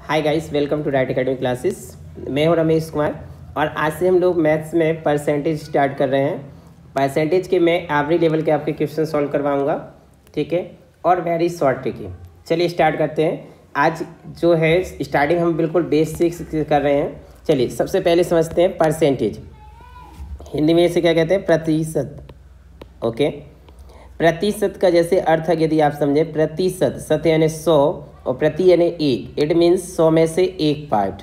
Hi guys, welcome to diet academy classes. मैं हूं रमेश कुमार और आज से हम लोग मैथ्स में परसेंटेज स्टार्ट कर रहे हैं। परसेंटेज के मैं एवरी लेवल के आपके क्वेश्चन सॉल्व करवाऊंगा, ठीक है, और वेरी शॉर्ट ट्रिक है। चलिए स्टार्ट करते हैं। आज जो है स्टार्टिंग हम बिल्कुल बेसिक से कर रहे हैं। चलिए सबसे पहले समझते हैं परसेंटेज। हिंदी में इसे क्या कहते हैं? प्रतिशत। ओके, प्रतिशत का जैसे अर्थ है, यदि आप समझे प्रतिशत, सत यानी 100 और प्रति यानी एक, इट मीन्स 100 में से एक पार्ट,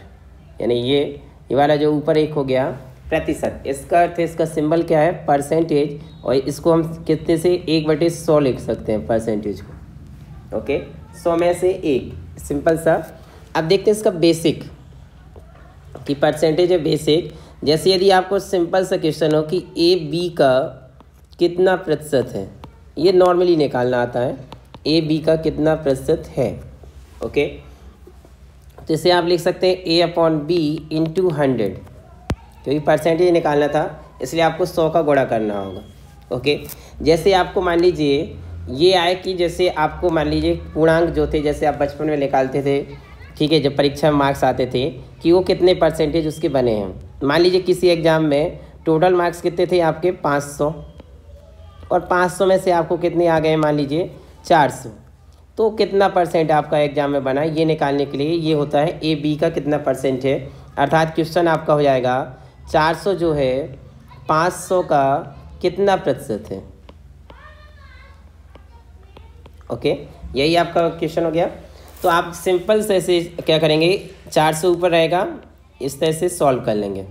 यानी ये वाला जो ऊपर एक हो गया प्रतिशत, इसका अर्थ है, इसका सिंबल क्या है? परसेंटेज। और इसको हम कितने से 1/100 लिख सकते हैं परसेंटेज को। ओके, 100 में से एक, सिंपल सा। अब देखते हैं इसका बेसिक कि परसेंटेज है बेसिक। जैसे यदि आपको सिंपल सा क्वेश्चन हो कि ए बी का कितना प्रतिशत है, ये नॉर्मली निकालना आता है। ए बी का कितना प्रतिशत है, ओके, तो इसे आप लिख सकते हैं A/B इंटू 100, क्योंकि परसेंटेज निकालना था इसलिए आपको 100 का गुणा करना होगा। ओके, जैसे आपको मान लीजिए ये आए कि जैसे आपको मान लीजिए पूर्णांक जो थे, जैसे आप बचपन में निकालते थे, ठीक है, जब परीक्षा में मार्क्स आते थे कि वो कितने परसेंटेज उसके बने हैं। मान लीजिए किसी एग्ज़ाम में टोटल मार्क्स कितने थे आपके? 500, और 500 में से आपको कितने आ गए? मान लीजिए 400, तो कितना परसेंट आपका एग्जाम में बना, ये निकालने के लिए ये होता है ए बी का कितना परसेंट है। अर्थात क्वेश्चन आपका हो जाएगा 400 जो है 500 का कितना प्रतिशत है। ओके, यही आपका क्वेश्चन हो गया। तो आप सिंपल से ऐसे क्या करेंगे, 400 ऊपर रहेगा, इस तरह से सॉल्व कर लेंगे।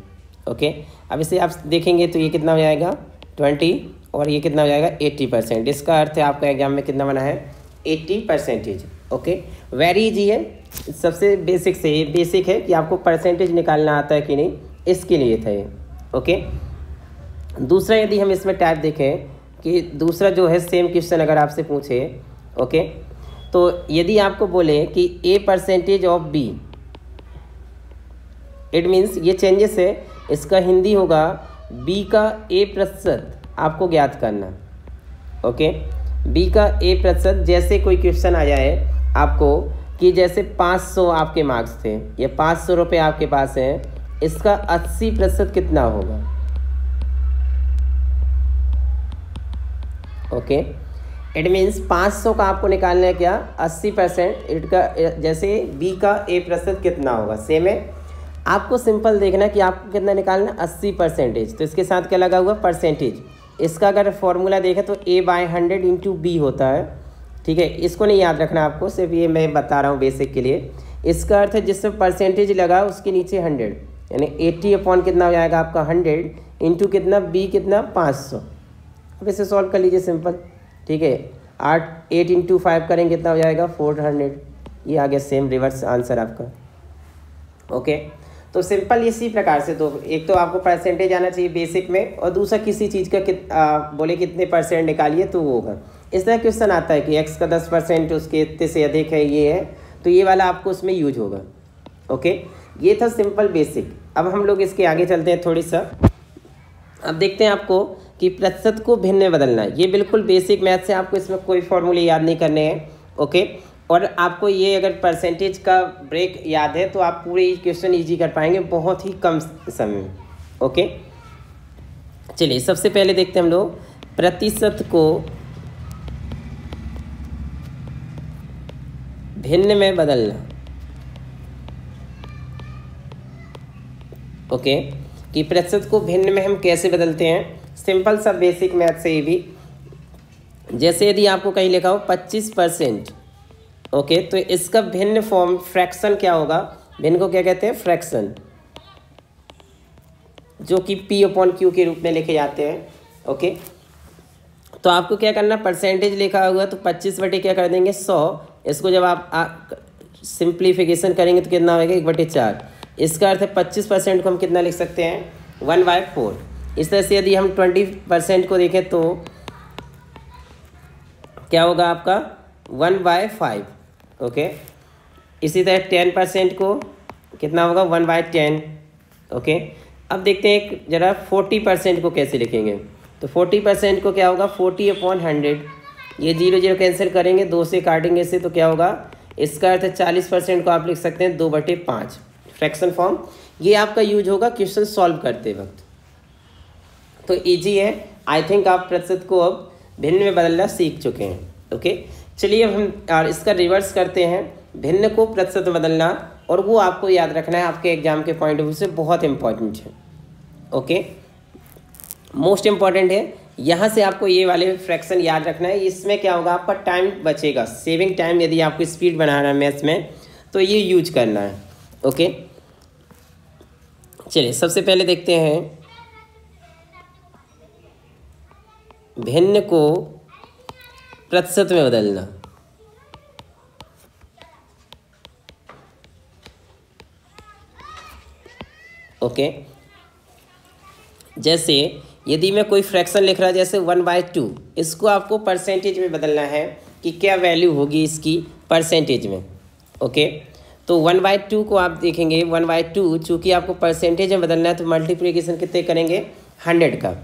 ओके, अब इसे आप देखेंगे तो ये कितना हो जाएगा? 20, और ये कितना हो जाएगा? 80%। इसका अर्थ है आपका एग्जाम में कितना बना है? 80%। ओके, वेरी इजी है, सबसे बेसिक से ये बेसिक है कि आपको परसेंटेज निकालना आता है कि नहीं, इसके लिए था ये। ओके, दूसरा यदि हम इसमें टाइप देखें कि दूसरा जो है सेम क्वेश्चन अगर आपसे पूछे, ओके, तो यदि आपको बोले कि A% of B, it means ये चेंजेस है, इसका हिंदी होगा B का A% आपको ज्ञात करना। ओके, बी का A%। जैसे कोई क्वेश्चन आ जाए आपको कि जैसे 500 आपके मार्क्स थे, ये 500 रुपये आपके पास हैं, इसका 80% कितना होगा? ओके, इट मीन्स 500 का आपको निकालना है क्या? 80%। इनका जैसे बी का A% कितना होगा, सेम है। आपको सिंपल देखना है कि आपको कितना निकालना? 80%। तो इसके साथ क्या लगा हुआ? परसेंटेज। इसका अगर फॉर्मूला देखें तो A/100 इंटू बी होता है, ठीक है। इसको नहीं याद रखना आपको, सिर्फ ये मैं बता रहा हूँ बेसिक के लिए। इसका अर्थ है जिसमें परसेंटेज लगा उसके नीचे 100, यानी 80 कितना हो जाएगा आपका? 100 इंटू कितना? बी कितना? 500। अब इसे सॉल्व कर लीजिए सिंपल, ठीक है। 8 इंटू 5 करेंगे कितना हो जाएगा? 400। ये आ गया सेम रिवर्स आंसर आपका। ओके, तो सिंपल इसी प्रकार से दो, एक तो आपको परसेंटेज आना चाहिए बेसिक में, और दूसरा किसी चीज़ का बोले कितने परसेंट निकालिए तो वो होगा। इस तरह क्वेश्चन आता है कि x का 10% उसके इतने से अधिक है, ये है, तो ये वाला आपको उसमें यूज होगा। ओके, ये था सिंपल बेसिक। अब हम लोग इसके आगे चलते हैं थोड़ी सा। अब देखते हैं आपको कि प्रतिशत को भिन्न में बदलना, ये बिल्कुल बेसिक मैथ से, आपको इसमें कोई फॉर्मूले याद नहीं करने हैं। ओके, और आपको ये अगर परसेंटेज का ब्रेक याद है तो आप पूरे क्वेश्चन इजी कर पाएंगे बहुत ही कम समय में। ओके, चलिए सबसे पहले देखते हैं हम लोग प्रतिशत को भिन्न में बदलना। ओके, कि प्रतिशत को भिन्न में हम कैसे बदलते हैं, सिंपल सा बेसिक मैथ से। ये भी जैसे यदि आपको कहीं लिखा हो 25%, ओके, तो इसका भिन्न फॉर्म फ्रैक्शन क्या होगा? भिन्न को क्या कहते हैं? फ्रैक्शन, जो कि P/Q के रूप में लिखे जाते हैं। ओके, तो आपको क्या करना? परसेंटेज लिखा हुआ तो 25 क्या कर देंगे? 100। इसको जब आप सिंप्लीफिकेशन करेंगे तो कितना होगा? 1/4। इसका अर्थ है 25% को हम कितना लिख सकते हैं? 1/4। इस तरह से यदि हम 20% को देखें तो क्या होगा आपका? 1/5। ओके, इसी तरह 10% को कितना होगा? 1/10। ओके, अब देखते हैं जरा 40% को कैसे लिखेंगे। तो 40% को क्या होगा? 40/100। ये 0 0 कैंसिल करेंगे, 2 से काटेंगे से तो क्या होगा? इसका अर्थ है 40% को आप लिख सकते हैं 2/5 फ्रैक्शन फॉर्म। ये आपका यूज होगा क्वेश्चन सॉल्व करते वक्त। तो ईजी है, आई थिंक आप प्रतिशत को अब भिन्न में बदलना सीख चुके हैं। ओके, चलिए अब हम और इसका रिवर्स करते हैं, भिन्न को प्रतिशत में बदलना, और वो आपको याद रखना है, आपके एग्जाम के पॉइंट ऑफ व्यू से बहुत इंपॉर्टेंट है। ओके, मोस्ट इम्पॉर्टेंट है। यहाँ से आपको ये वाले फ्रैक्शन याद रखना है। इसमें क्या होगा, आपका टाइम बचेगा, सेविंग टाइम। यदि आपको स्पीड बढ़ाना है मैथ्स में तो ये यूज करना है। ओके, चलिए सबसे पहले देखते हैं भिन्न को प्रतिशत में बदलना। ओके, जैसे यदि मैं कोई फ्रैक्शन लिख रहा है जैसे 1/2, इसको आपको परसेंटेज में बदलना है कि क्या वैल्यू होगी इसकी परसेंटेज में। ओके, तो 1/2 को आप देखेंगे, 1/2 चूँकि आपको परसेंटेज में बदलना है तो मल्टीप्लिकेशन कितने करेंगे, 100 का।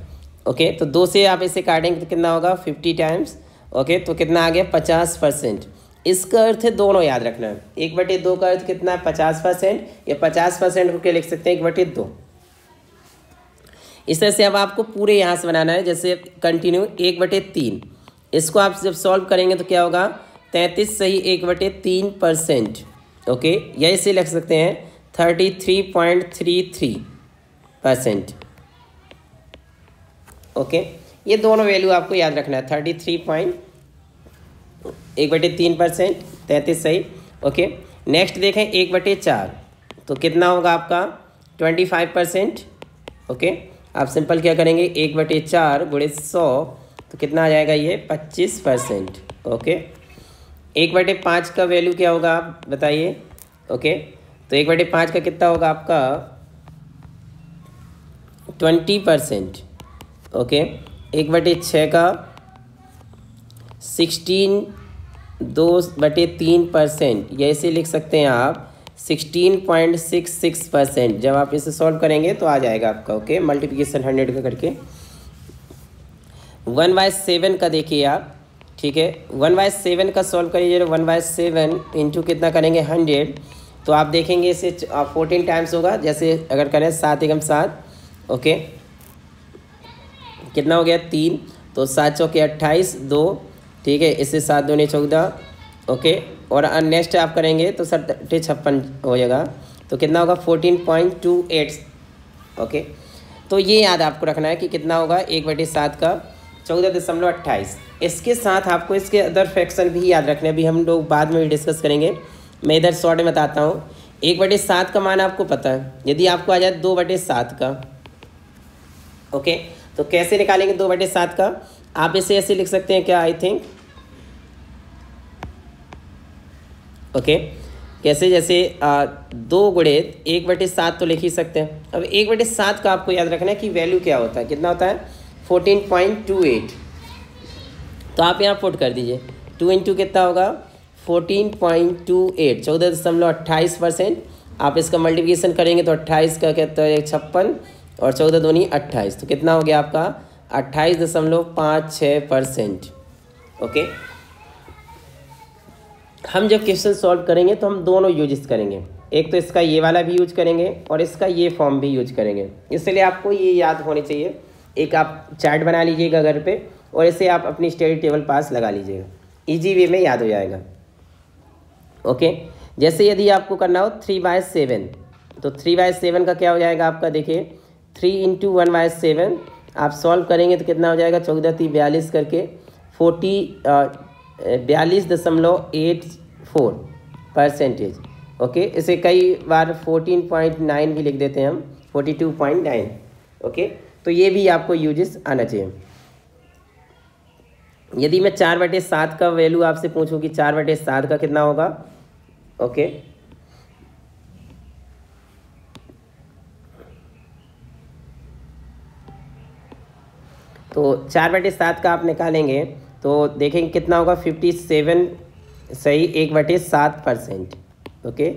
ओके, तो 2 से आप इसे काटेंगे तो कितना होगा, 50 टाइम्स। ओके, तो कितना आ गया, 50%। इसका अर्थ है दोनों याद रखना है। 1/2 का अर्थ कितना है, 50%, या 50% को क्या लिख सकते हैं, 1/2। इस तरह से अब आपको पूरे यहाँ से बनाना है, जैसे कंटिन्यू 1/3। इसको आप जब सॉल्व करेंगे तो क्या होगा, 33 सही 1/3%। ओके, या इसे लिख सकते हैं 33.33%। ओके, ये दोनों वैल्यू आपको याद रखना है, 33.1/3%, 33 सही। ओके, नेक्स्ट देखें 1/4, तो कितना होगा आपका 25%। ओके, आप सिंपल क्या करेंगे, 1/4 गुणे 100, तो कितना आ जाएगा ये 25%। ओके, 1/5 का वैल्यू क्या होगा आप बताइए। ओके, तो 1/5 का कितना होगा आपका 20%। ओके, 1/6 का 16.2/3%, या इसे लिख सकते हैं आप 16.66%। जब आप इसे सॉल्व करेंगे तो आ जाएगा आपका। ओके, मल्टीप्लिकेशन 100 का करके 1/7 का देखिए आप, ठीक है, 1/7 का सॉल्व करिए। 1/7 इंटू कितना करेंगे 100, तो आप देखेंगे इसे 14 टाइम्स होगा। जैसे अगर करें 7 एकम 7, ओके, कितना हो गया 3, तो 7 चौके 28, 2, ठीक है, इससे 7 दूनी 14। ओके, और नेक्स्ट आप करेंगे तो 56 हो जाएगा, तो कितना होगा 14.28। ओके, तो ये याद आपको रखना है कि कितना होगा 1/7 का 14.28। इसके साथ आपको इसके अदर फ्रैक्शन भी याद रखने, अभी हम लोग बाद में भी डिस्कस करेंगे। मैं इधर शॉर्ट में बताता हूँ। 1/7 का मान आपको पता है, यदि आपको आ जाए 2/7 का। ओके, तो कैसे निकालेंगे 2/7 का, आप इसे ऐसे लिख सकते हैं क्या, आई थिंक। ओके, कैसे, जैसे 2 गुणे 1/7 तो लिख ही सकते हैं। अब 1/7 का आपको याद रखना है कि वैल्यू क्या होता है, कितना होता है 14.28। तो आप यहाँ पुट कर दीजिए, 2 इंटू कितना होगा 14.28, 14.28%। आप इसका मल्टीप्लिकेशन करेंगे तो 28 का कहता है 56, और 14 दूनी 28, तो कितना हो गया आपका 28.56%। ओके, हम जब क्वेश्चन सॉल्व करेंगे तो हम दोनों यूज करेंगे, एक तो इसका ये वाला भी यूज करेंगे और इसका ये फॉर्म भी यूज करेंगे। इसलिए आपको ये याद होनी चाहिए। एक आप चार्ट बना लीजिएगा घर पे, और इसे आप अपनी स्टडी टेबल पास लगा लीजिएगा, इजी वे में याद हो जाएगा। ओके, जैसे यदि आपको करना हो 3/7, तो 3/7 का क्या हो जाएगा आपका, देखिए 3 इंटू 1/7 आप सॉल्व करेंगे तो कितना हो जाएगा 14×3 = 42 करके 42.84%। ओके, इसे कई बार 14.9 भी लिख देते हैं हम, 42.9। ओके, तो ये भी आपको यूजेस आना चाहिए। यदि मैं 4/7 का वैल्यू आपसे पूछूं कि 4/7 का कितना होगा, ओके, तो 4/7 का आप निकालेंगे तो देखेंगे कितना होगा 57 सही 1/7%। ओके,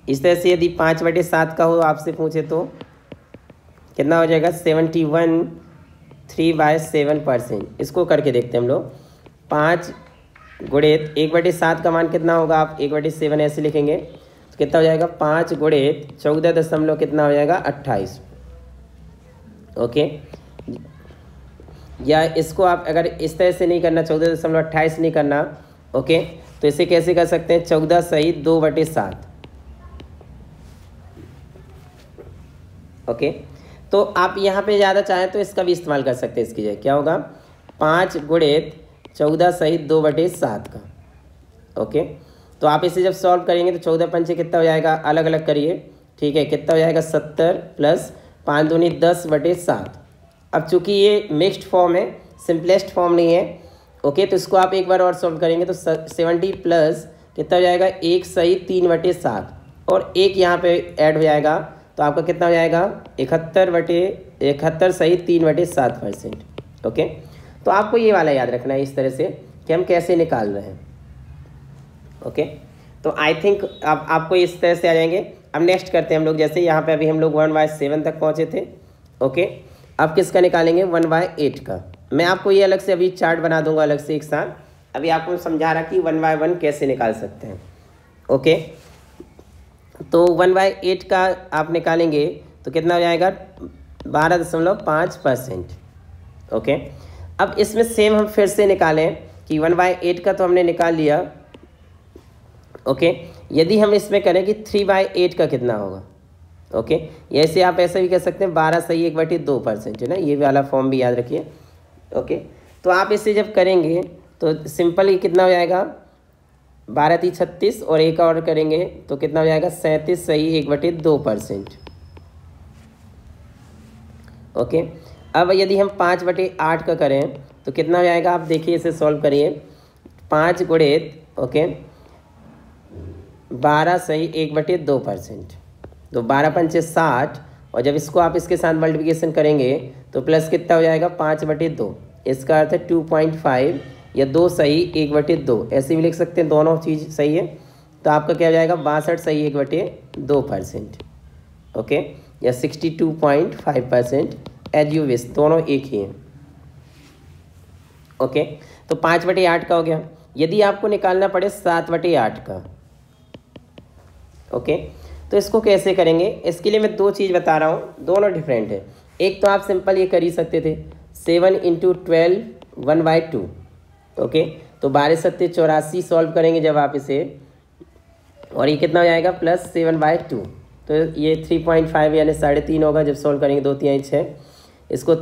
इस तरह से यदि 5/7 का हो आपसे पूछे तो कितना हो जाएगा 71 3/7%। इसको करके देखते हैं हम लोग। 5 गुणित 1/7 का मान कितना होगा, आप 1/7 ऐसे लिखेंगे तो कितना हो जाएगा 5 गुणित 14 दशमलव कितना हो जाएगा 28। ओके, या इसको आप अगर इस तरह से नहीं करना, 14.28 नहीं करना, ओके, तो इसे कैसे कर सकते हैं, 14 सही 2/7। ओके, तो आप यहाँ पे ज़्यादा चाहें तो इसका भी इस्तेमाल कर सकते हैं। इसकी जगह क्या होगा 5 गुणित 14 सही 2/7 का। ओके, तो आप इसे जब सॉल्व करेंगे तो 14 पंचे कितना हो जाएगा, अलग अलग करिए, ठीक है, कितना हो जाएगा 70 प्लस 5 दूनी 10/7। अब चूंकि ये मिक्स्ड फॉर्म है, सिंपलेस्ट फॉर्म नहीं है, ओके, तो इसको आप एक बार और सॉल्व करेंगे तो 70 प्लस कितना हो जाएगा 1 सही 3/7 और 1 यहाँ पे ऐड हो जाएगा तो आपका कितना हो जाएगा 71 सही 3/7%। ओके, तो आपको ये वाला याद रखना है इस तरह से कि हम कैसे निकाल रहे हैं। ओके, तो आई थिंक अब आपको इस तरह से आ जाएंगे। अब नेक्स्ट करते हैं हम लोग, जैसे यहाँ पे अभी हम लोग 1/7 तक पहुँचे थे। ओके, अब किसका निकालेंगे 1/8 का। मैं आपको ये अलग से अभी चार्ट बना दूंगा अलग से एक साथ, अभी आपको समझा रहा कि 1/1 कैसे निकाल सकते हैं। ओके, तो 1/8 का आप निकालेंगे तो कितना हो जाएगा 12.5%। ओके, अब इसमें सेम हम फिर से निकालें कि 1/8 का तो हमने निकाल लिया। ओके, यदि हम इसमें करें कि 3/8 का कितना होगा। ओके, ऐसे आप ऐसा भी कह सकते हैं 12 सही 1/2% है ना, ये वाला फॉर्म भी याद रखिए। ओके, तो आप इसे जब करेंगे तो सिंपल ही कितना हो जाएगा 12 × 36 और एक और करेंगे तो कितना हो जाएगा 37 सही 1/2%। ओके, अब यदि हम 5/8 का करें तो कितना हो जाएगा, आप देखिए इसे सॉल्व करिए। 5 गुणित ओके 12 सही 1/2%, तो 12 पंचे 60 और जब इसको आप इसके साथ मल्टीप्लिकेशन करेंगे तो प्लस कितना हो जाएगा 5/2। इसका अर्थ है 2.5 या 2 सही 1/2, ऐसे भी लिख सकते हैं, दोनों चीज़ सही है। तो आपका क्या हो जाएगा 62 सही 1/2%। ओके, या 62.5% एज यू विश, दोनों एक ही हैं। ओके, तो 5/8 का हो गया। यदि आपको निकालना पड़े 7/8 का, ओके, तो इसको कैसे करेंगे, इसके लिए मैं 2 चीज़ बता रहा हूँ, दोनों डिफरेंट है। एक तो आप सिंपल ये कर ही सकते थे 7 × 12 1/2। ओके, तो 12 7 84 सॉल्व करेंगे जब आप इसे, और ये कितना हो जाएगा प्लस 7/2, तो ये 3.5 यानी 3.5 होगा जब सॉल्व करेंगे, 2 3 6। इसको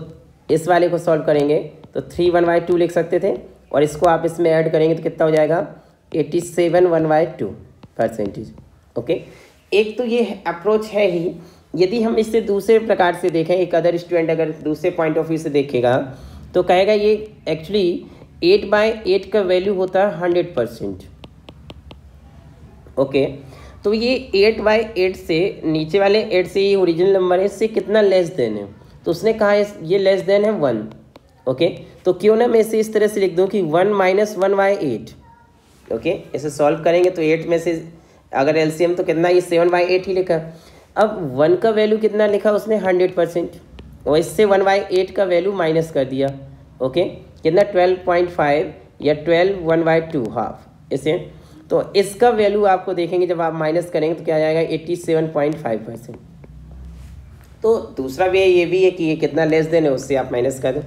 इस वाले को सॉल्व करेंगे तो 3 1/2 लिख सकते थे, और इसको आप इसमें ऐड करेंगे तो कितना हो जाएगा 87 1/2%। ओके, एक तो ये अप्रोच है ही। यदि हम इससे दूसरे प्रकार से देखें, एक अदर स्टूडेंट अगर दूसरे पॉइंट ऑफ व्यू से देखेगा तो कहेगा ये एक्चुअली 8/8 का वैल्यू होता है 100%। ओके, तो ये 8/8 से नीचे वाले 8 से ये ओरिजिनल नंबर है, इससे कितना लेस देन है, तो उसने कहा ये लेस देन है 1। ओके, तो क्यों ना मैं इसे इस तरह से लिख दूं कि 1 - 1/8। ओके, इसे सॉल्व करेंगे तो 8 में से अगर एलसीएम तो कितना, ये 7/8 ही लिखा। अब 1 का वैल्यू कितना लिखा उसने 100%, और इससे 1/8 का वैल्यू माइनस कर दिया। ओके, कितना 12.5 या 12 1/2 हाफ इसे, तो इसका वैल्यू आपको देखेंगे जब आप माइनस करेंगे तो क्या आ जाएगा 87.5%। तो दूसरा वे ये भी है कि ये कितना लेस देन है उससे आप माइनस कर दें,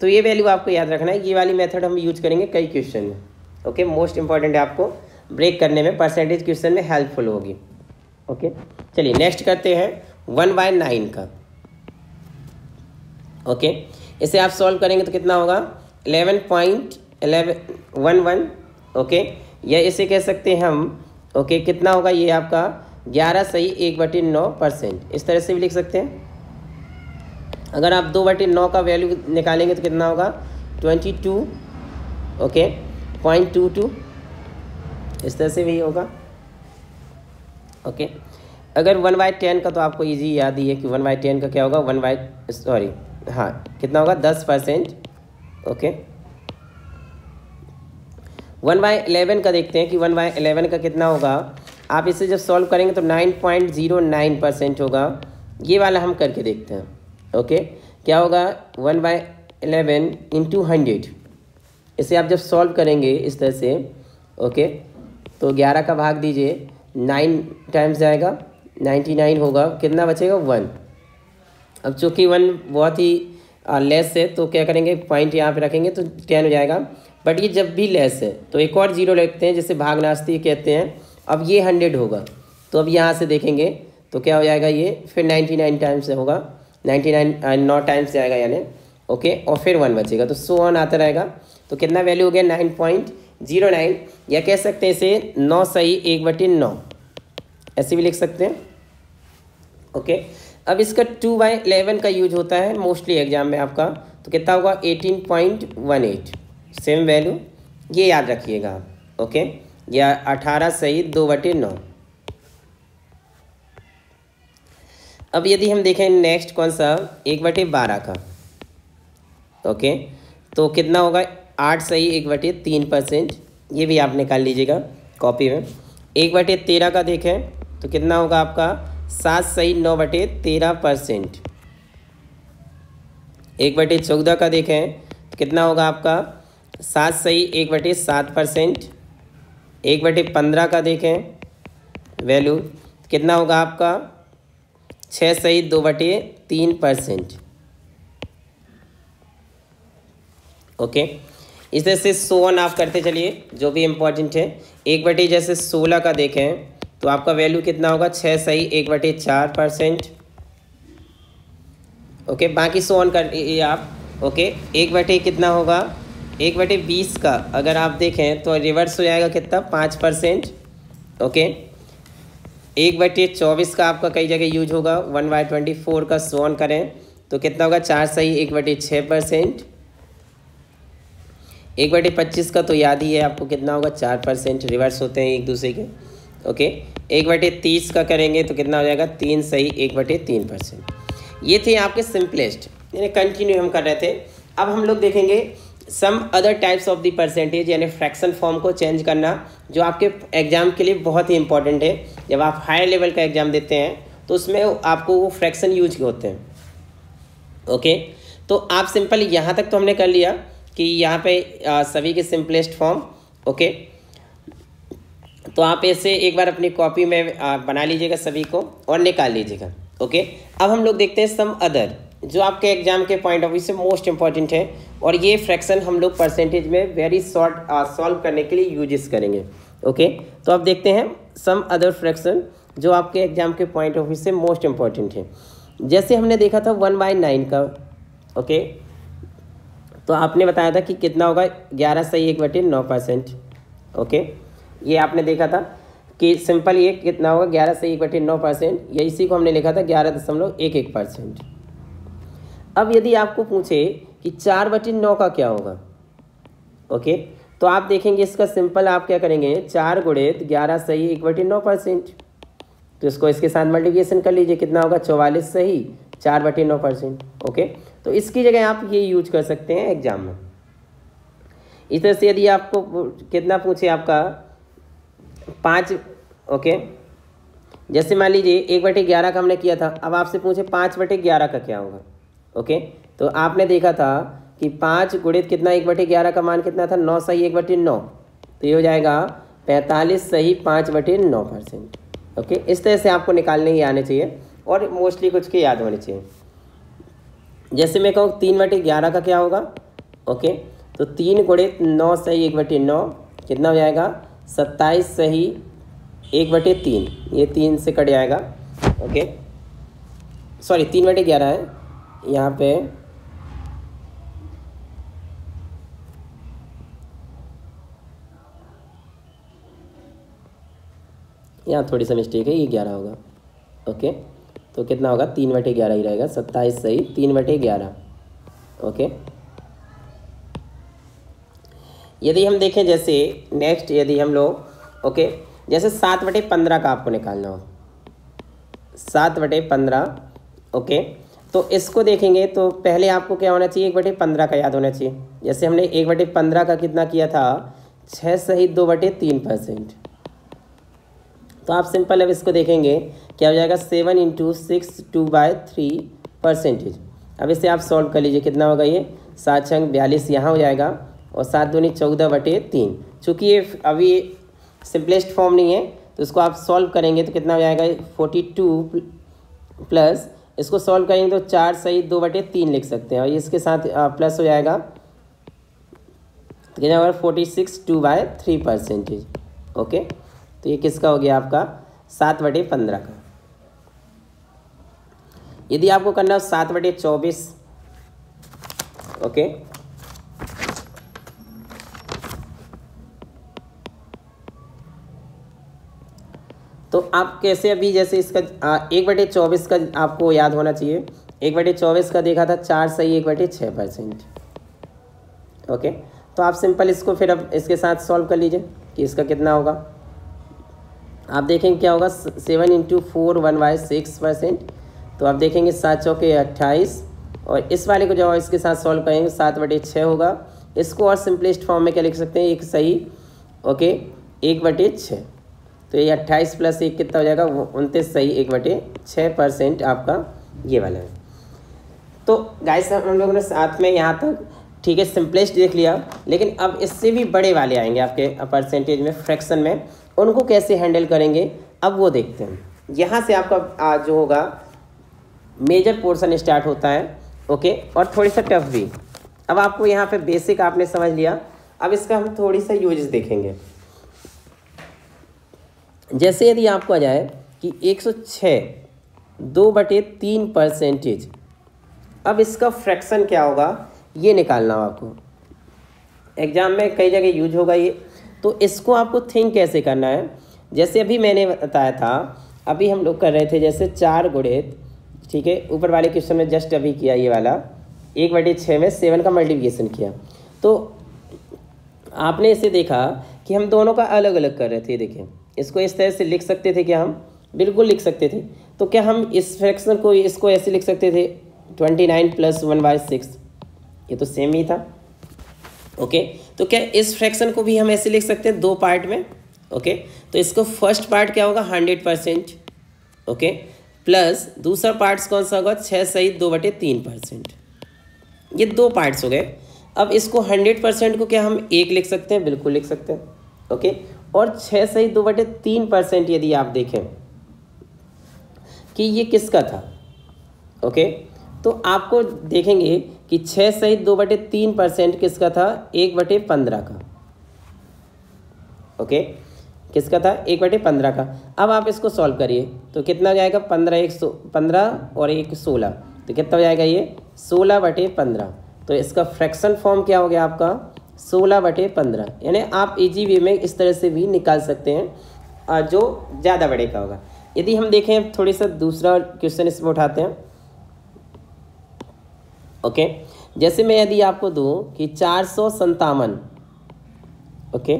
तो ये वैल्यू आपको याद रखना है। ये वाली मेथड हम यूज करेंगे कई क्वेश्चन में। ओके, मोस्ट इंपॉर्टेंट है, आपको ब्रेक करने में परसेंटेज क्वेश्चन में हेल्पफुल होगी। ओके, चलिए नेक्स्ट करते हैं 1/9 का। ओके, इसे आप सॉल्व करेंगे तो कितना होगा 11.1111। ओके, या इसे कह सकते हैं हम, ओके, कितना होगा ये आपका 11 सही 1/9%, इस तरह से भी लिख सकते हैं। अगर आप 2/9 का वैल्यू निकालेंगे तो कितना होगा 22 ओके 0.22, इस तरह से भी होगा। ओके, अगर 1/10 का तो आपको इजी याद ही है कि 1/10 का क्या होगा कितना होगा 10%। ओके, 1/11 का देखते हैं कि 1/11 का कितना होगा। आप इसे जब सॉल्व करेंगे तो 9.09% होगा। ये वाला हम करके देखते हैं। ओके, क्या होगा 1/11 × 100। इसे आप जब सॉल्व करेंगे इस तरह से, ओके, तो 11 का भाग दीजिए, 9 टाइम्स जाएगा, 99 होगा, कितना बचेगा 1। अब चूँकि 1 बहुत ही लेस है तो क्या करेंगे, पॉइंट यहाँ पे रखेंगे तो 10 हो जाएगा। बट ये जब भी लेस है तो एक और जीरो रखते हैं, जिसे भाग नास्ती कहते हैं। अब ये 100 होगा, तो अब यहाँ से देखेंगे तो क्या हो जाएगा, ये फिर 99 टाइम्स होगा, 99 9 टाइम्स जाएगा यानी, ओके, और फिर 1 बचेगा, तो सो ऑन आता रहेगा। तो कितना वैल्यू हो गया, 9.09, या कह सकते हैं इसे 9 सही 1/9, ऐसे भी लिख सकते हैं, ओके। अब इसका 2/11 का यूज होता है मोस्टली एग्जाम में आपका, तो कितना होगा 18.18, सेम वैल्यू, ये याद रखिएगा आप, ओके, या 18 सही 2/9। अब यदि हम देखें नेक्स्ट कौन सा, 1/12 का, ओके, तो कितना होगा 8 सही 1/3%, ये भी आप निकाल लीजिएगा कॉपी में। 1/13 का देखें तो कितना होगा आपका 7 सही 9/13%। 1/14 का देखें तो कितना होगा आपका 7 सही 1/7%। 1/15 का देखें वैल्यू कितना होगा आपका 6 सही 2/3%, ओके। इस तरह से 100 आप करते चलिए जो भी इम्पोर्टेंट है। 1/16 का देखें तो आपका वैल्यू कितना होगा 6 सही 1/4%, ओके। बाकी 100 कर लीजिए आप, ओके। 1/ कितना होगा 1/20 का अगर आप देखें तो रिवर्स हो जाएगा कितना 5%, ओके। 1/24 का आपका कई जगह यूज होगा, 1/24 का 100 करें तो कितना होगा 4 सही 1/6%। 1/25 का तो याद ही है आपको कितना होगा 4%, रिवर्स होते हैं एक दूसरे के, ओके। 1/30 का करेंगे तो कितना हो जाएगा 3 सही 1/3%। ये थे आपके सिंपलेस्ट, यानी कंटिन्यू हम कर रहे थे। अब हम लोग देखेंगे some other types of the percentage, यानी फ्रैक्शन फॉर्म को चेंज करना, जो आपके एग्जाम के लिए बहुत ही इंपॉर्टेंट है। जब आप हायर लेवल का एग्जाम देते हैं तो उसमें आपको वो फ्रैक्शन यूज होते हैं, ओके। तो आप सिंपल यहाँ तक तो हमने कर लिया कि यहाँ पे सभी के सिंपलेस्ट फॉर्म, ओके। तो आप ऐसे एक बार अपनी कॉपी में बना लीजिएगा सभी को और निकाल लीजिएगा, ओके। अब हम लोग देखते हैं सम अदर, जो आपके एग्जाम के पॉइंट ऑफ व्यू से मोस्ट इंपॉर्टेंट है, और ये फ्रैक्शन हम लोग परसेंटेज में वेरी शॉर्ट सॉल्व करने के लिए यूजेस करेंगे, ओके। तो अब देखते हैं सम अदर फ्रैक्शन जो आपके एग्जाम के पॉइंट ऑफ व्यू से मोस्ट इंपॉर्टेंट है। जैसे हमने देखा था 1/9 का, ओके, तो आपने बताया था कि कितना होगा 11 सही 1/9%, ओके। ये आपने देखा था कि सिंपल ये कितना होगा 11 सही 1/9%, या इसी को हमने लिखा था 11.11%। अब यदि आपको पूछे कि 4/9 का क्या होगा, ओके, तो आप देखेंगे इसका सिंपल आप क्या करेंगे 4 गुणित 11 सही 1/9%, तो इसको इसके साथ मल्टीप्लिकेशन कर लीजिए, कितना होगा 44 सही 4/9%, ओके। तो इसकी जगह आप ये यूज कर सकते हैं एग्जाम में। इस तरह से यदि आपको कितना पूछे आपका 5, ओके, जैसे मान लीजिए 1/11 का हमने किया था, अब आपसे पूछे 5/11 का क्या होगा, ओके। तो आपने देखा था कि 5 गुणित कितना 1/11 का मान कितना था 9 सही 1/9, तो ये हो जाएगा 45 सही 5/9%, ओके। इस तरह से आपको निकालने ही आने चाहिए और मोस्टली कुछ के याद होने चाहिए। जैसे मैं कहूँ 3/11 का क्या होगा, ओके, तो 3 गुणित 9 सही 1/9 कितना हो जाएगा 27 सही 1/3, ये 3 से कट जाएगा, ओके, सॉरी 3/11 है यहाँ पे, यहाँ थोड़ी सा मिस्टेक है, ये 11 होगा, ओके। तो कितना होगा 3/11 ही रहेगा, 27 सही 3/11, ओके। यदि हम देखें जैसे नेक्स्ट, यदि हम लोग, ओके, जैसे 7/15 का आपको निकालना हो, 7/15, ओके, तो इसको देखेंगे तो पहले आपको क्या होना चाहिए 1/15 का याद होना चाहिए। जैसे हमने 1/15 का कितना किया था 6 सही 2/3%, तो आप सिंपल अब इसको देखेंगे क्या हो जाएगा 7 × 6 2/3%। अब इसे आप सॉल्व कर लीजिए, कितना होगा ये 7 × 42 यहाँ हो जाएगा, और 7 दूनी 14/3। चूँकि ये अभी सिंपलेस्ट फॉर्म नहीं है तो इसको आप सॉल्व करेंगे तो कितना हो जाएगा 42 प्लस इसको सॉल्व करेंगे तो 4 सही 2/3 लिख सकते हैं और इसके साथ प्लस हो जाएगा तो कितना होगा 46 2/3%। ओके, तो ये किसका हो गया आपका 7/15 का। यदि आपको करना हो 7/24, ओके, तो आप कैसे अभी जैसे इसका 1/24 का आपको याद होना चाहिए। 1/24 का देखा था 4 सही 1/6%। ओके, तो आप सिंपल इसको फिर अब इसके साथ सॉल्व कर लीजिए कि इसका कितना होगा। आप देखेंगे क्या होगा 7 × 4 1/6%। तो आप देखेंगे 7 चौके 28 और इस वाले को जब आप इसके साथ सॉल्व करेंगे 7/6 होगा। इसको और सिंपलेस्ट फॉर्म में क्या लिख सकते हैं, एक सही ओके 1/6। तो ये 28 प्लस 1 कितना हो जाएगा 29 सही 1/6% आपका ये वाला है। तो गाइस हम लोगों ने साथ में यहाँ तक ठीक है सिंपलेस्ट देख लिया, लेकिन अब इससे भी बड़े वाले आएंगे आपके परसेंटेज में, फ्रैक्शन में, उनको कैसे हैंडल करेंगे अब वो देखते हैं। यहाँ से आपका जो होगा मेजर पोर्शन स्टार्ट होता है। ओके, और थोड़ी सा टफ भी। अब आपको यहाँ पे बेसिक आपने समझ लिया, अब इसका हम थोड़ी सा यूज देखेंगे। जैसे यदि आपको आ जाए कि 106 2/3%, अब इसका फ्रैक्शन क्या होगा ये निकालना हो आपको। एग्जाम में कई जगह यूज होगा ये, तो इसको आपको थिंक कैसे करना है। जैसे अभी मैंने बताया था, अभी हम लोग कर रहे थे जैसे 4 गुणित, ठीक है, ऊपर वाले क्वेश्चन में जस्ट अभी किया ये वाला 1/6 में 7 का मल्टीप्लिकेशन किया। तो आपने इसे देखा कि हम दोनों का अलग अलग कर रहे थे। देखिए इसको इस तरह से लिख सकते थे क्या, हम बिल्कुल लिख सकते थे। तो क्या हम इस फ्रैक्शन को इसको ऐसे लिख सकते थे 29 + 1/6, ये तो सेम ही था। ओके, तो क्या इस फ्रैक्शन को भी हम ऐसे लिख सकते हैं 2 पार्ट में। ओके, तो इसको फर्स्ट पार्ट क्या होगा 100%, ओके, प्लस दूसरा पार्ट्स कौन सा होगा 6 सही 2/3%। ये 2 पार्ट्स हो गए। अब इसको 100% को क्या हम 1 लिख सकते हैं, बिल्कुल लिख सकते हैं। ओके, और 6 सही 2/3% यदि आप देखें कि ये किसका था, ओके, तो आपको देखेंगे कि 6 सही 2/3% किसका था 1/15 का। ओके, किसका था 1/15 का। अब आप इसको सॉल्व करिए तो कितना हो जाएगा 15 और 1 16, तो कितना हो जाएगा ये 16/15। तो इसका फ्रैक्शन फॉर्म क्या हो गया आपका 16/15। यानी आप इजी वे में इस तरह से भी निकाल सकते हैं जो ज़्यादा बड़े का होगा। यदि हम देखें थोड़ी सा दूसरा क्वेश्चन इसमें उठाते हैं। ओके, जैसे मैं यदि आपको दूं कि 457 ओके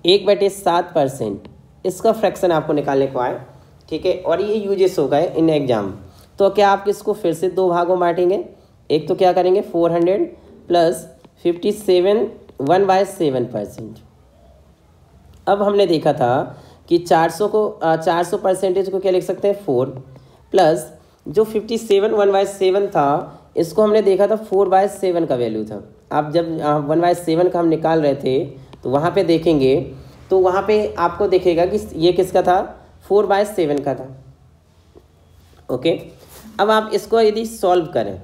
1/7%, इसका फ्रैक्शन आपको निकालने को आए, ठीक है, और ये यूजेस हो गए इन एग्जाम। तो क्या आप इसको फिर से 2 भागों बांटेंगे। एक तो क्या करेंगे 400 प्लस 57 1/7%। अब हमने देखा था कि 400% को क्या लिख सकते हैं 4 प्लस जो 57 1/7 था, इसको हमने देखा था 4/7 का वैल्यू था। आप जब 1/7 का हम निकाल रहे थे तो वहाँ पे देखेंगे तो वहाँ पे आपको दिखेगा कि ये किसका था 4/7 का था। ओके, अब आप इसको यदि सॉल्व करें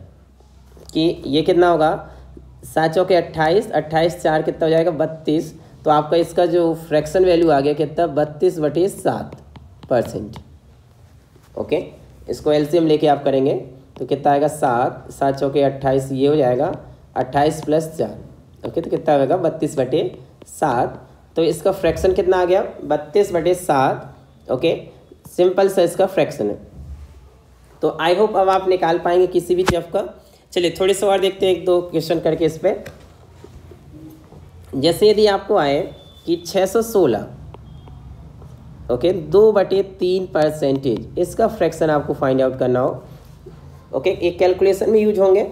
कि ये कितना होगा 7 चौके 28, 28 4 कितना हो जाएगा 32। तो आपका इसका जो फ्रैक्शन वैल्यू आ गया कितना 32/7%। ओके, इसको एलसीएम लेके आप करेंगे तो कितना आएगा 7 चौके 28, ये हो जाएगा 28 + 4। ओके, तो कितना होगा 32/7। तो इसका फ्रैक्शन कितना आ गया 32/7। ओके, सिंपल सा इसका फ्रैक्शन है। तो आई होप अब आप निकाल पाएंगे किसी भी चीज़ का। चलिए थोड़ी सी और देखते हैं 1-2 क्वेश्चन करके इस पर। जैसे यदि आपको आए कि 616 ओके 2/3%, इसका फ्रैक्शन आपको फाइंड आउट करना हो। ओके, एक कैलकुलेशन में यूज होंगे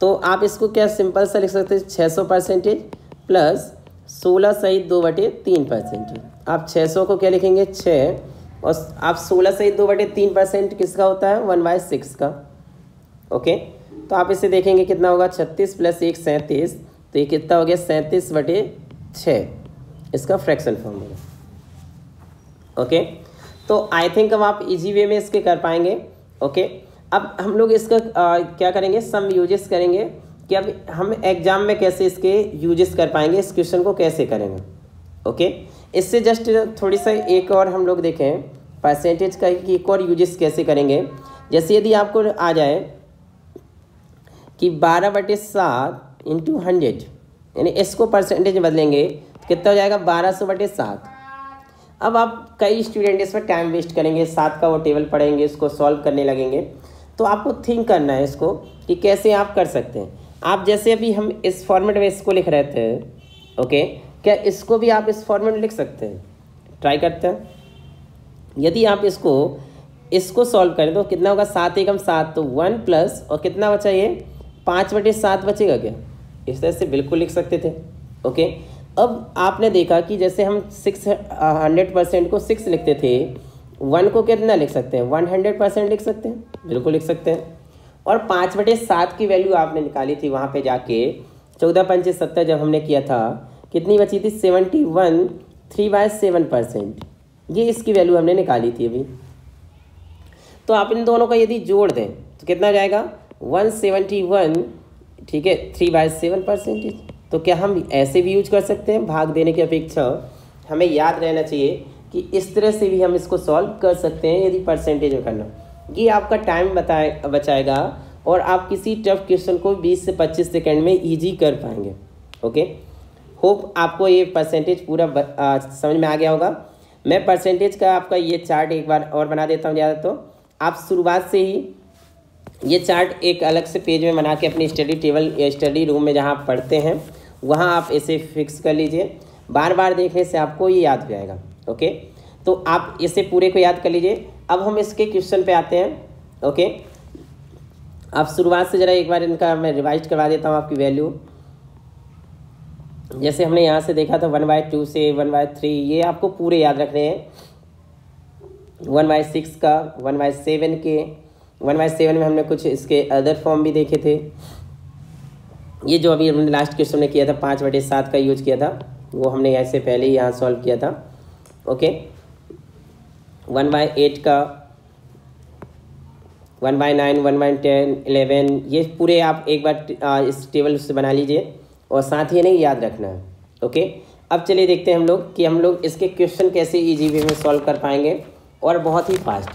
तो आप इसको क्या सिंपल सा लिख सकते हैं 600% प्लस 16 सही 2/3%। आप 600 को क्या लिखेंगे 6 और आप 16 सही 2/3% किसका होता है 1/6 का। ओके, तो आप इसे देखेंगे कितना होगा, 36 + 1 37, तो ये कितना हो गया 37/6, इसका फ्रैक्शन फॉर्म होगा। ओके, तो आई थिंक अब आप इजी वे में इसके कर पाएंगे। ओके, अब हम लोग इसका क्या करेंगे, सम यूजेस करेंगे कि अब हम एग्जाम में कैसे इसके यूजेस कर पाएंगे, इस क्वेश्चन को कैसे करेंगे। ओके, इससे जस्ट थोड़ी सा एक और हम लोग देखें परसेंटेज का कि एक और यूजेस कैसे करेंगे। जैसे यदि आपको आ जाए कि 12/7 × 100, यानी इसको परसेंटेज में बदलेंगे तो कितना हो जाएगा 1200/7। अब आप कई स्टूडेंट इसमें टाइम वेस्ट करेंगे, 7 का वो टेबल पढ़ेंगे, इसको सॉल्व करने लगेंगे। तो आपको थिंक करना है इसको कि कैसे आप कर सकते हैं। आप जैसे अभी हम इस फॉर्मेट में इसको लिख रहे थे, ओके, क्या इसको भी आप इस फॉर्मेट में लिख सकते हैं? ट्राई करते हैं। यदि आप इसको सॉल्व करें तो कितना होगा, 7 × 7, तो 1 प्लस और कितना बचा, ये 5/7 बचेगा क्या? इस तरह से बिल्कुल लिख सकते थे। ओके, अब आपने देखा कि जैसे हम 100% को 6 लिखते थे, 1 को कितना लिख सकते हैं, 100% लिख सकते हैं, बिल्कुल लिख सकते हैं। और 5/7 की वैल्यू आपने निकाली थी वहाँ पे जाके, 14×5 = 70 जब हमने किया था, कितनी बची थी 71, 3/7%, ये इसकी वैल्यू हमने निकाली थी अभी। तो आप इन दोनों का यदि जोड़ दें तो कितना आ जाएगा 171, ठीक है, 3/7%। तो क्या हम ऐसे भी यूज कर सकते हैं? भाग देने की अपेक्षा हमें याद रहना चाहिए कि इस तरह से भी हम इसको सॉल्व कर सकते हैं यदि परसेंटेज में करना। ये आपका टाइम बचाएगा और आप किसी टफ क्वेश्चन को 20 से 25 सेकेंड में ईजी कर पाएंगे। ओके, होप आपको ये परसेंटेज पूरा समझ में आ गया होगा। मैं परसेंटेज का आपका ये चार्ट एक बार और बना देता हूँ। ज़्यादा तो आप शुरुआत से ही ये चार्ट एक अलग से पेज में बना के अपनी स्टडी टेबल या स्टडी रूम में जहाँ आप पढ़ते हैं वहाँ आप इसे फिक्स कर लीजिए। बार बार देखने से आपको ये याद हो जाएगा। ओके, तो आप इसे पूरे को याद कर लीजिए। अब हम इसके क्वेश्चन पे आते हैं। ओके, आप शुरुआत से ज़रा एक बार इनका मैं रिवाइज करवा देता हूँ आपकी वैल्यू। जैसे हमने यहाँ से देखा था 1/2 से 1/3, ये आपको पूरे याद रखने हैं। 1/6 का, 1/7 के, 1/7 में हमने कुछ इसके अदर फॉर्म भी देखे थे। ये जो अभी हमने लास्ट क्वेश्चन में किया था 5/7 का यूज किया था, वो हमने ऐसे पहले ही यहाँ सॉल्व किया था। ओके, 1/8 का, 1/9, 1/10, 11, ये पूरे आप एक बार इस टेबल से बना लीजिए और साथ ही नहीं याद रखना है। ओके, अब चलिए देखते हैं हम लोग कि हम लोग इसके क्वेश्चन कैसे इजी वे में सॉल्व कर पाएंगे और बहुत ही फास्ट।